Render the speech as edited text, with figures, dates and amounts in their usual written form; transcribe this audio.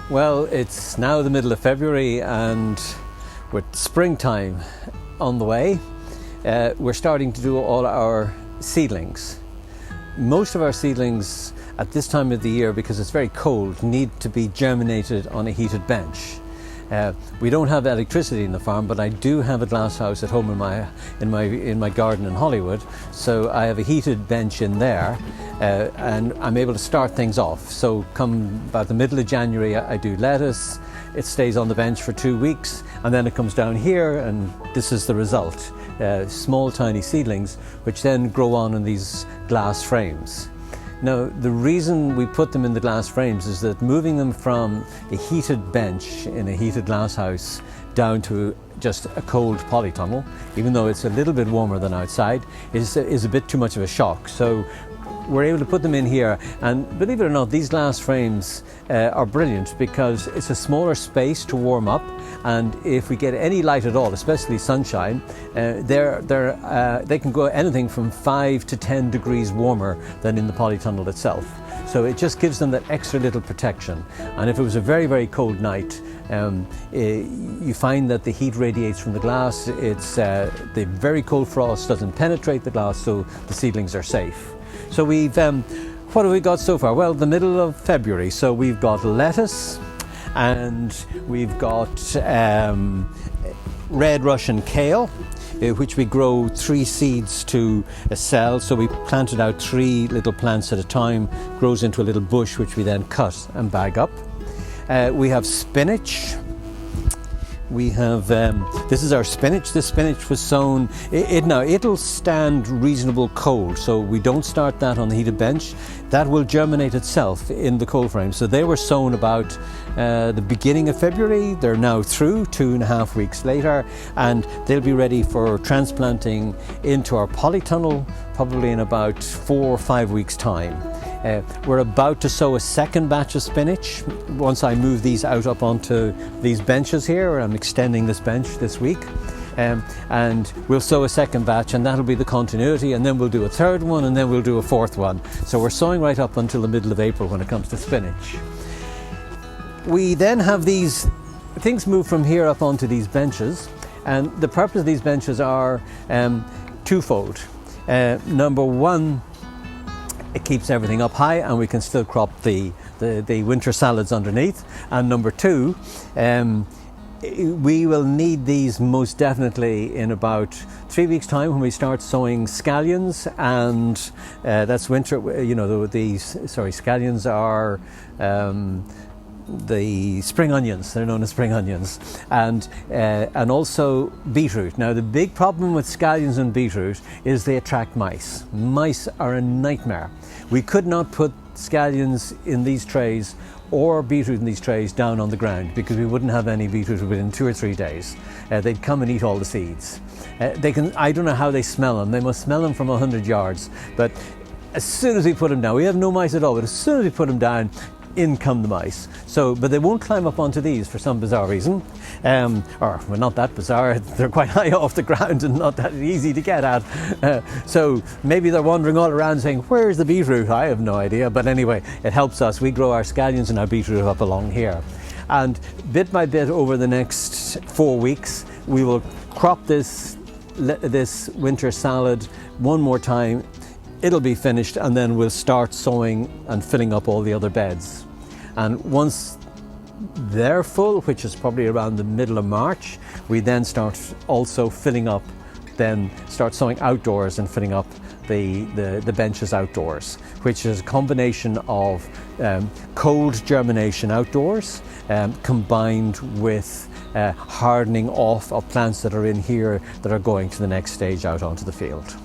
Well, it's now the middle of February and with springtime on the way, we're starting to do all our seedlings. Most of our seedlings at this time of the year, because it's very cold, need to be germinated on a heated bench. We don't have electricity in the farm, but I do have a glass house at home in my garden in Hollywood, so I have a heated bench in there, and I'm able to start things off. So come about the middle of January, I do lettuce. It stays on the bench for 2 weeks, and then it comes down here, and this is the result. Small tiny seedlings which then grow on in these glass frames. Now, the reason we put them in the glass frames is that moving them from a heated bench in a heated glass house down to just a cold polytunnel, even though it's a little bit warmer than outside, is a bit too much of a shock. So we're able to put them in here, and believe it or not, these glass frames are brilliant because it's a smaller space to warm up, and if we get any light at all, especially sunshine, they can go anything from 5 to 10 degrees warmer than in the polytunnel itself. So it just gives them that extra little protection. And if it was a very, very cold night, you find that the heat radiates from the glass. The very cold frost doesn't penetrate the glass, so the seedlings are safe. So we've, what have we got so far? Well, the middle of February, so we've got lettuce, and we've got red Russian kale, which we grow 3 seeds to a cell. So we planted out 3 little plants at a time, grows into a little bush, which we then cut and bag up. We have spinach. We have, this is our spinach. This spinach was sown, now it'll stand reasonable cold, so we don't start that on the heated bench. That will germinate itself in the cold frame. So they were sown about the beginning of February. They're now through 2.5 weeks later, and they'll be ready for transplanting into our polytunnel probably in about 4 or 5 weeks time. We're about to sow a second batch of spinach once I move these out up onto these benches here. I'm extending this bench this week, and we'll sow a second batch, and that'll be the continuity, and then we'll do a third one, and then we'll do a fourth one. So we're sowing right up until the middle of April when it comes to spinach. We then have these things move from here up onto these benches, and the purpose of these benches are twofold. Number one, it keeps everything up high and we can still crop the winter salads underneath. And number two, we will need these most definitely in about 3 weeks time when we start sowing scallions, and that's winter, you know, scallions are the spring onions. They're known as spring onions, and also beetroot. Now, the big problem with scallions and beetroot is they attract mice. Mice are a nightmare. We could not put scallions in these trays or beetroot in these trays down on the ground because we wouldn't have any beetroot within 2 or 3 days. They'd come and eat all the seeds. I don't know how they smell them. They must smell them from 100 yards. But as soon as we put them down, we have no mice at all, but as soon as we put them down, in come the mice. But they won't climb up onto these for some bizarre reason. Well, not that bizarre, they're quite high off the ground and not that easy to get at. So maybe they're wandering all around saying, where's the beetroot? I have no idea, but anyway, it helps us. We grow our scallions and our beetroot up along here. And bit by bit over the next 4 weeks, we will crop this winter salad one more time. It'll be finished, and then we'll start sowing and filling up all the other beds. And once they're full, which is probably around the middle of March, we then start also filling up, then start sowing outdoors and filling up the benches outdoors, which is a combination of cold germination outdoors combined with hardening off of plants that are in here that are going to the next stage out onto the field.